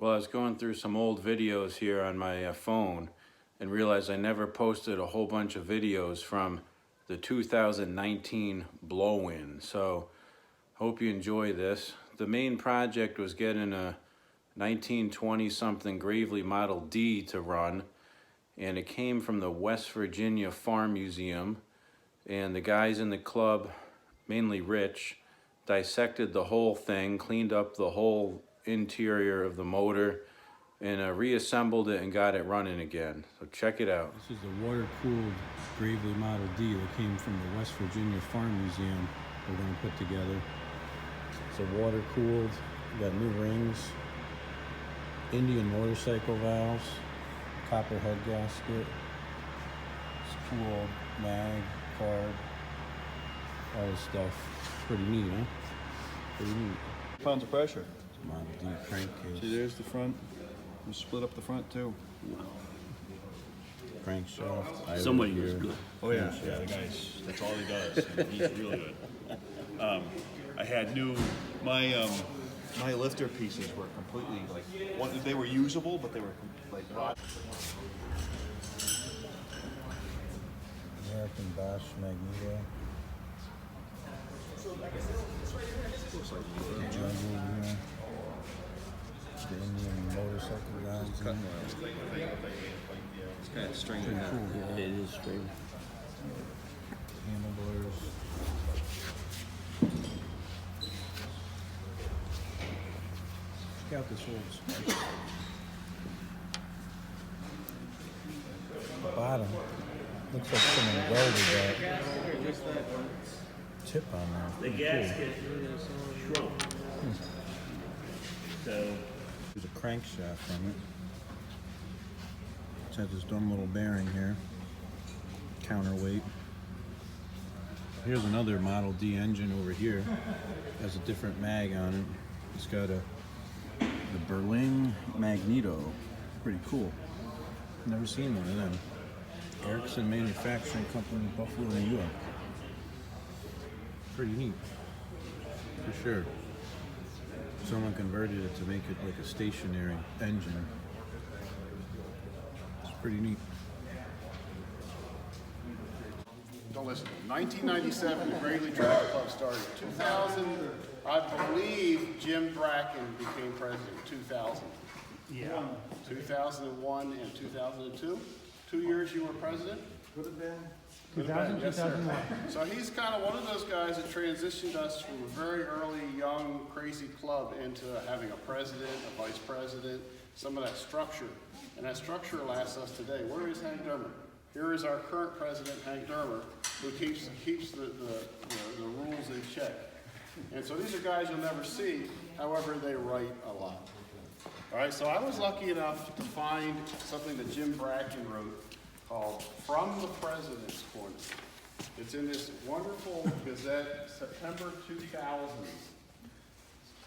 Well, I was going through some old videos here on my phone and realized I never posted a whole bunch of videos from the 2019 blow-in. So, hope you enjoy this. The main project was getting a 1920 something Gravely Model D to run, and it came from the West Virginia Farm Museum, and the guys in the club, mainly Rich, dissected the whole thing, cleaned up the whole interior of the motor, and reassembled it and got it running again. So check it out. This is the water-cooled Gravely Model D that came from the West Virginia Farm Museum we're going to put together. It's a water-cooled, got new rings, Indian motorcycle valves, copper head gasket, spool, mag, carb, all this stuff. Pretty neat, huh? Pretty neat. Pounds of pressure. Model D crankcase. See, there's the front. We split up the front too. Crankshaft. Somebody was good. Oh yeah, yeah. The guy's that's all he does. And he's really good. I had new my lifter pieces were completely they were usable, but they were like rot. American Bosch Magneto. The jungle here. The Indian motorcycle guys. It's kind of stringy. Pretty cool. Yeah, it is straight. Handlebars. Check out this old spike. The bottom looks like someone welded that tip on there. The Pretty gasket shrunk. So There's a crankshaft from it. It has this dumb little bearing here. Counterweight. Here's another Model D engine over here. Has a different mag on it. It's got the Berlin Magneto. Pretty cool. Never seen one of them. Ericsson Manufacturing Company, Buffalo, New York. Pretty neat. For sure. Someone converted it to make it like a stationary engine. It's pretty neat. Don't listen. 1997, the Gravely Tractor Club started. 2000, I believe Jim Bracken became president. 2000. yeah, 2001 and 2002. 2 years you were president? Could have been. 2000, 2001. So he's kind of one of those guys that transitioned us from a very early, young, crazy club into having a president, a vice president, some of that structure. And that structure lasts us today. Where is Hank Dermer? Here is our current president, Hank Dermer, who keeps the rules in check. And so these are guys you'll never see, however, they write a lot. All right, so I was lucky enough to find something that Jim Bracken wrote called From the President's Corner. It's in this wonderful Gazette, September 2000.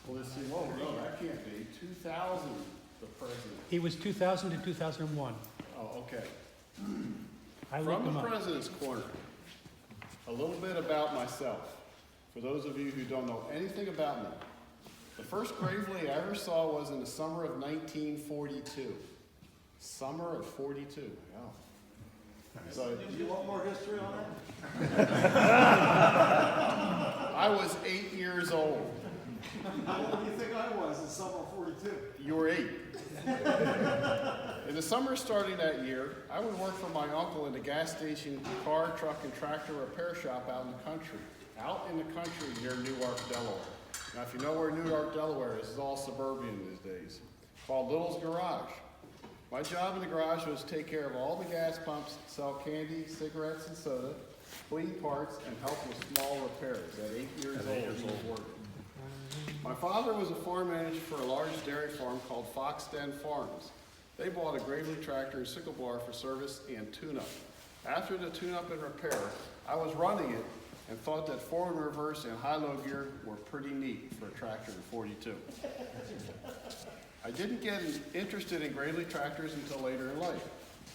Well, let's see, whoa, no, that can't be. 2000, the president. He was 2000 to 2001. Oh, okay. I looked From him the up. President's Corner, a little bit about myself. For those of you who don't know anything about me, the first Gravely I ever saw was in the summer of 1942. Summer of 42, yeah. So, Do you want more history on that? I was 8 years old. How old do you think I was in summer of 42? You were 8. In the summer starting that year, I would work for my uncle in the gas station, car, truck, and tractor repair shop out in the country. Out in the country near Newark, Delaware. Now, if you know where Newark, Delaware is, it's all suburban these days. Called Little's Garage. My job in the garage was to take care of all the gas pumps, sell candy, cigarettes, and soda, clean parts, and help with small repairs. At 8 years old, he was working. My father was a farm manager for a large dairy farm called Fox Den Farms. They bought a Gravely tractor and sickle bar for service and tune-up. After the tune-up and repair, I was running it and thought that forward and reverse and high-low gear were pretty neat for a tractor in 42. I didn't get interested in Gravely tractors until later in life,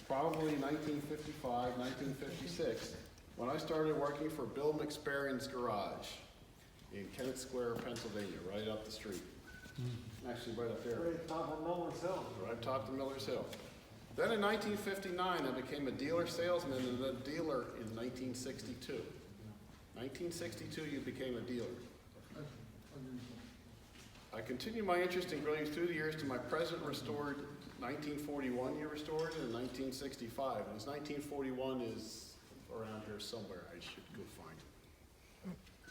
probably 1955, 1956, when I started working for Bill McSperrin's Garage in Kennett Square, Pennsylvania, right up the street. Actually, right up there. Right top of Miller's Hill. Right top of Miller's Hill. Then in 1959, I became a dealer salesman and a dealer in 1962. 1962, you became a dealer. I continued my interest in grilling through the years to my present restored 1941 you restored and 1965. And this 1941 is around here somewhere. I should go find it.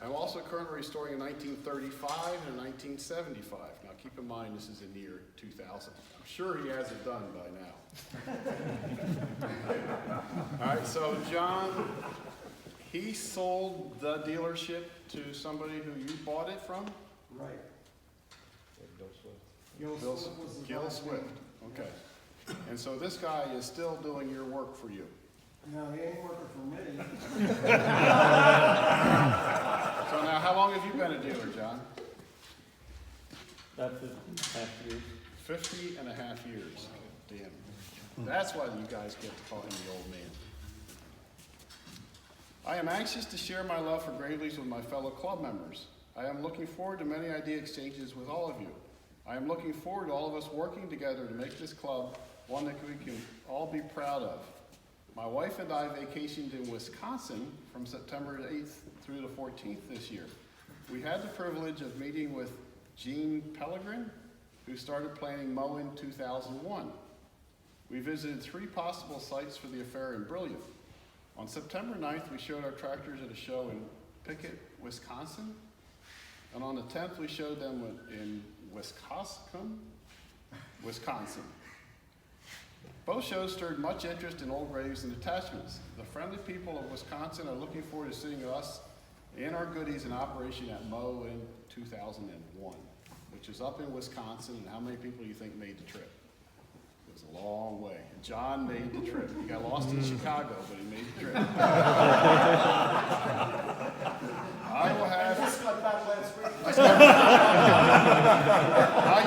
I'm also currently restoring a 1935 and a 1975. Now keep in mind this is in the year 2000. I'm sure he has it done by now. All right, so John, he sold the dealership to somebody who you bought it from? Right. Gil Swift, okay. And so this guy is still doing your work for you. No, he ain't working for me. So now, how long have you been a dealer, John? About 50 years. 50 and a half years. Damn. That's why you guys get to call him the old man. I am anxious to share my love for Gravely's with my fellow club members. I am looking forward to many idea exchanges with all of you. I am looking forward to all of us working together to make this club one that we can all be proud of. My wife and I vacationed in Wisconsin from September 8th through the 14th this year. We had the privilege of meeting with Gene Pellegrin, who started planning Mow in 2001. We visited 3 possible sites for the affair in Brilliant. On September 9th, we showed our tractors at a show in Pickett, Wisconsin. And on the 10th, we showed them in Wisconsin. Both shows stirred much interest in old graves and attachments. The friendly people of Wisconsin are looking forward to seeing us and our goodies in operation at Mow in 2001, which is up in Wisconsin. And how many people do you think made the trip? It was a long way. John made the trip. He got lost in Chicago, but he made the trip. I will have. I just got back last week.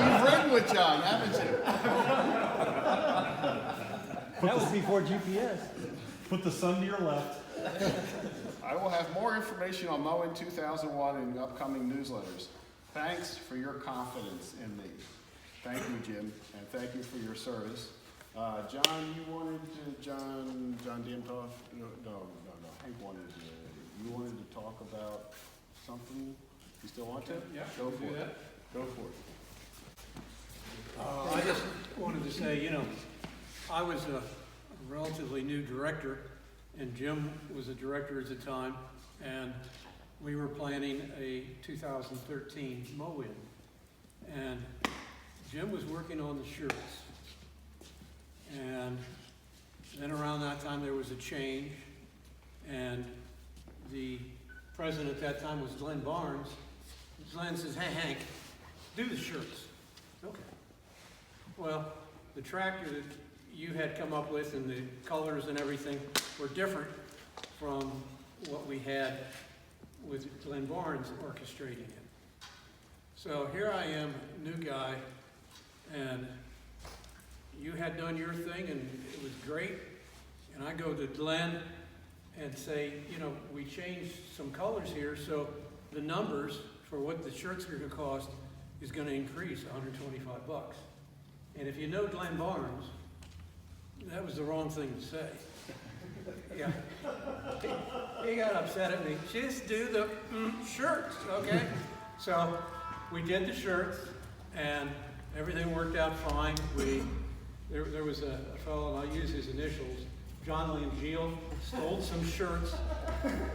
You've ridden with John, haven't you? That was before GPS. Put the sun to your left. I will have more information on Mow in 2001 in upcoming newsletters. Thanks for your confidence in me. Thank you, Jim, and thank you for your service. John, you wanted to, John Diemtoff? No. Hank wanted to, you wanted to talk about something? You still want to? Yeah, Go do for it. that. Go for it. I just wanted to say, I was a relatively new director, and Jim was a director at the time, and we were planning a 2013 mow-in. And Jim was working on the shirts. And then around that time there was a change, and the president at that time was Glenn Barnes. Glenn says, "Hey, Hank, do the shirts." Okay. Well, the tractor that you had come up with and the colors and everything were different from what we had with Glenn Barnes orchestrating it. So here I am, new guy, and you had done your thing and it was great. And I go to Glenn and say, we changed some colors here, so the numbers for what the shirts are going to cost is going to increase $125. And if you know Glenn Barnes, that was the wrong thing to say. Yeah. He got upset at me. Just do the shirts, okay? So we did the shirts, and everything worked out fine. There was a fellow, and I'll use his initials, John William Geel, stole some shirts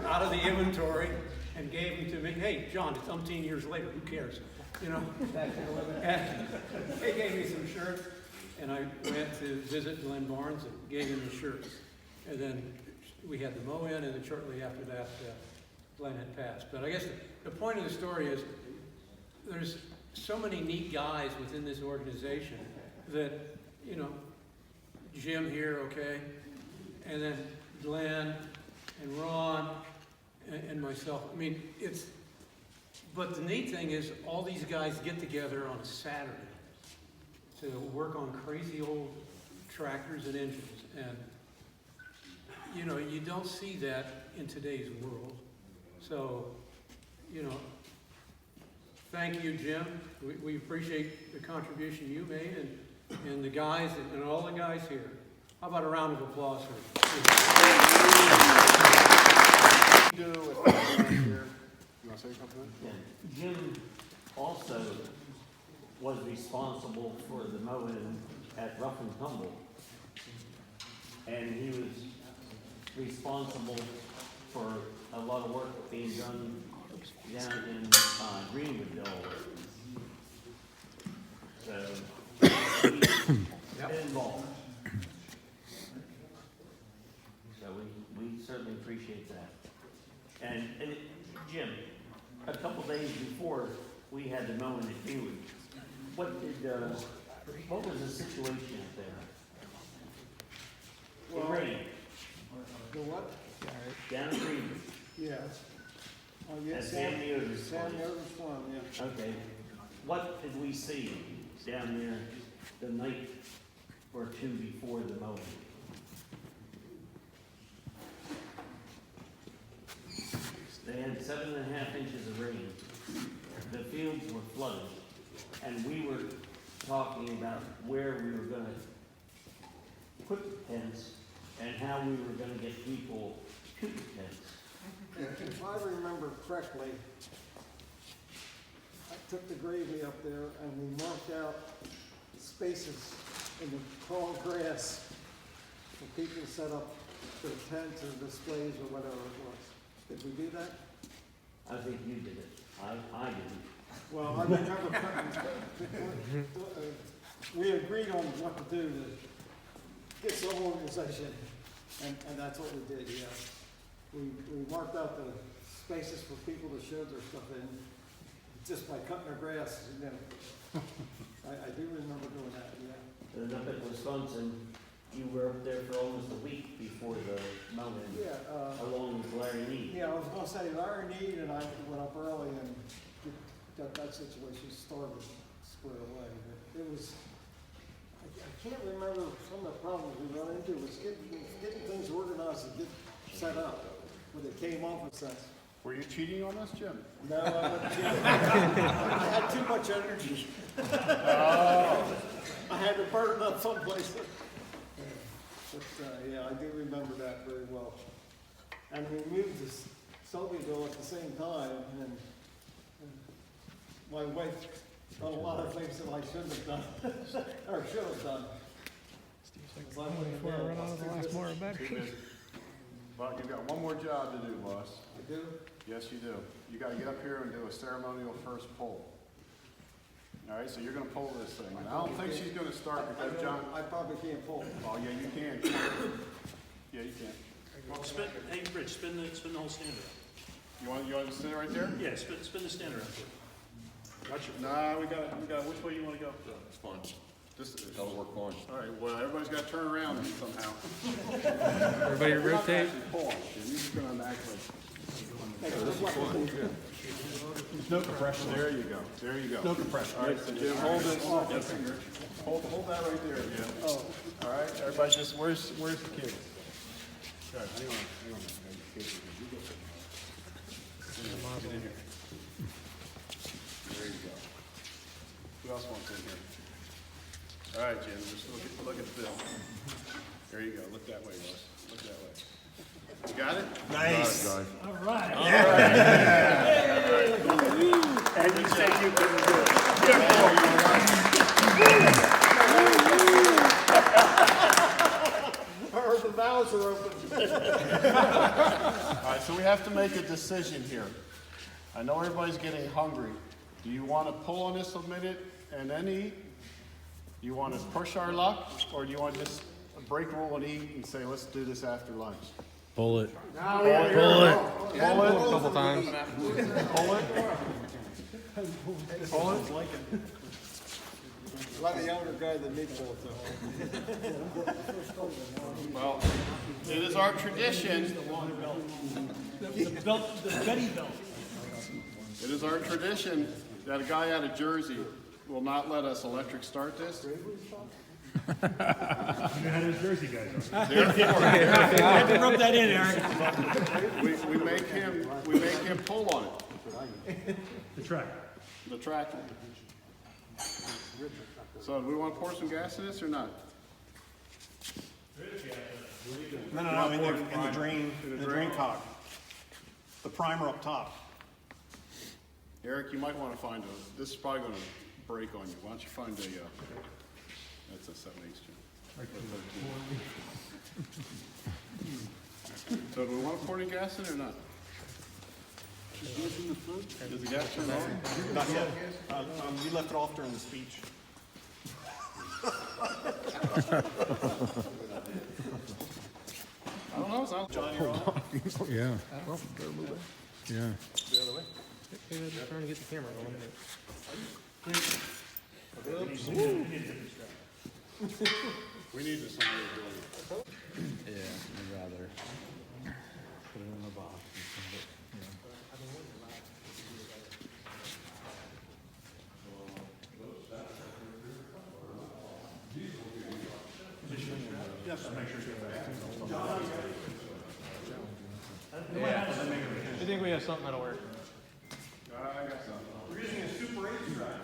out of the inventory and gave them to me. Hey, John, it's umpteen years later, who cares? And he gave me some shirts, and I went to visit Glenn Barnes and gave him the shirts. And then we had the mow-in, and then shortly after that, Glenn had passed. But I guess the point of the story is there's so many neat guys within this organization that, Jim here, okay, and then Glenn and Ron and myself. I mean, but the neat thing is all these guys get together on a Saturday to work on crazy old tractors and engines. And, you don't see that in today's world. So, thank you, Jim. We appreciate the contribution you made and the guys and all the guys here. How about a round of applause for Do with here. You want to say something? Yeah. Jim also was responsible for the mowing at Rough and Tumble. And he was responsible for a lot of work being done down in Greenwood, Delaware. So he's been involved. So we certainly appreciate that. And Jim, a couple days before we had the mowing at Greenwood, what was the situation up there? It rained. The what? Down at Greenwood. Yeah. Oh, yeah, At Sam Yoder's Sam place. Yoder's farm, yeah. Okay. What did we see down there the night or two before the mowing? They had 7.5 inches of rain. The fields were flooded. And we were talking about where we were gonna put the tents and how we were gonna get people to the tents. If I remember correctly, I took the gravy up there and we marked out spaces in the tall grass for people to set up their tents or displays or whatever it was. Did we do that? I think you did it. I didn't. Well, I remember, we agreed on what to do to get some organization, and that's what we did, yeah. We marked out the spaces for people to show their stuff in, just by cutting their grass, you know. I do remember doing that, yeah. And up at Wisconsin, you were up there for almost a week before the mowing, Yeah, along with Larry Mead. yeah, I was gonna say Larry Need and I went up early and got that situation started squared away, but it was, I can't remember some of the problems we run into, was getting things organized and get set up, when they came off a sense. Were you cheating on us, Jim? No, I had too much energy. I had to burn it up someplace. But, yeah, I do remember that very well. And we moved to Shelbyville at the same time, and my wife done a lot of things that I shouldn't have done, or should have done. Before I run out of the last more But you've got one more job to do, boss. I do? Yes, you do. You gotta get up here and do a ceremonial first pull. All right, so you're gonna pull this thing. And I don't think she's gonna start because John, I probably can't pull. oh, yeah, you can. Yeah, you can. Well, hey, Rich, spin the whole stand around. You want to sit right there? Yeah, spin the stand around. Gotcha. Nah, we got, which way you wanna go? It's fun. This is, That'll work fine. all right, well, everybody's gotta turn around somehow. Everybody rotate. Pulling, you're just gonna act like. No compression. There you go, there you go. No compression. All right, so Jim, hold it, hold that right there, Jim. Oh. All right, everybody just, where's the kid? Hang on, I got your kids. You go sit in here. There you go. Who else wants in here? All right, Jim, just look at the bill. There you go, look that way, Russ, look that way. You got it? Nice. All right. And you said you couldn't do it. The valves are open. All right, so we have to make a decision here. I know everybody's getting hungry. Do you want to pull on this a minute and then eat? Do you want to push our luck, or do you want to just break rule and eat and say, let's do this after lunch? Pull it. Pull it. Pull it. Couple times. Pull it. Pull it. Let the younger guy the meat pull it though. Well, it is our tradition. The Betty belt. It is our tradition that a guy out of Jersey will not let us electric start this. You know how those Jersey guys are. Therefore, Had to rub that in, Eric. we make him pull on it. The track. The tractor. So do we want to pour some gas in this or not? No, in the drain cock. The primer up top. Eric, you might want to find this is probably going to break on you. Why don't you find that's a 7/8 inch. So do we want to pour any gas in or not? Does the gas turn on? Not yet. You left it off during the speech. I don't know. It's not John, you're on. Yeah. Yeah. Trying to get the camera on. We need somebody doing it. Yeah, I'd rather put it in a box and send it. I think we have something that'll work. I got some. We're using a Super 8 drive.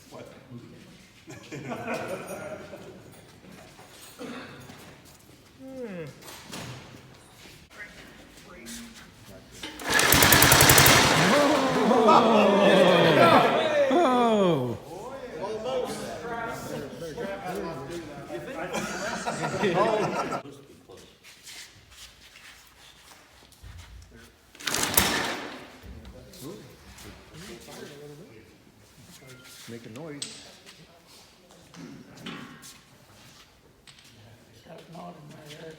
What? Oh! Make a noise. Got it nodding right there.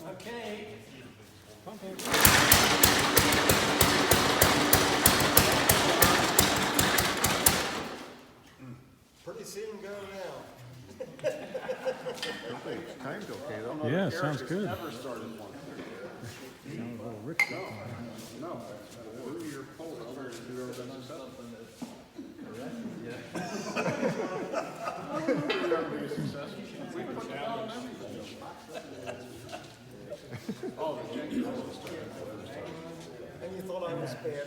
Okay. Pretty soon go now. Time's okay though. Yeah, sounds good. Never started one. Sounds a little rich. No. Through your poll, have you ever been successful? You'll never be successful. We put it out on everything. Oh, the Jenkins also started. And you thought I was bad.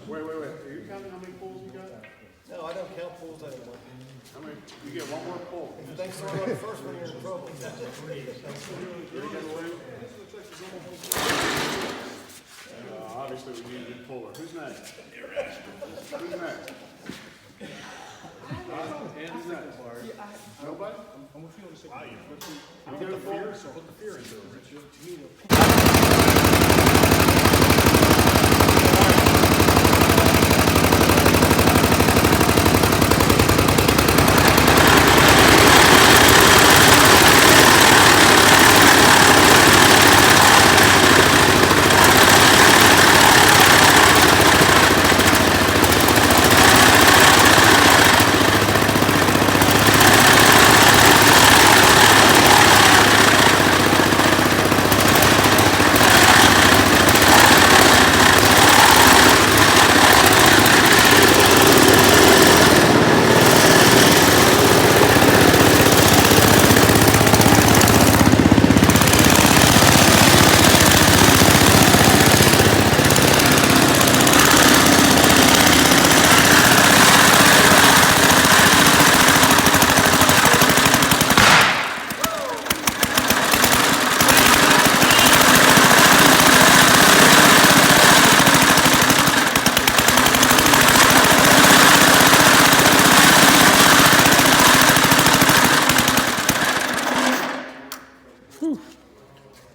Wait. Are you counting how many polls you got? No, I don't count pools anymore. How many? You get one more poll. If they start on the first one, you're in trouble. Obviously, we need a new puller. Who's next? Who's next? Who's next? Nobody? You get a poll?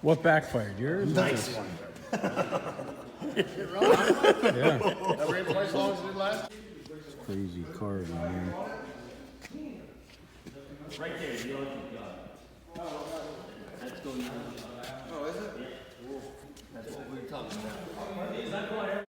What backfired? Yours? Nice one. Yeah. That ran twice as long as it did last? Crazy card in here. Right there, the electric job. That's going on. Oh, is it? That's what we were talking about. Is that why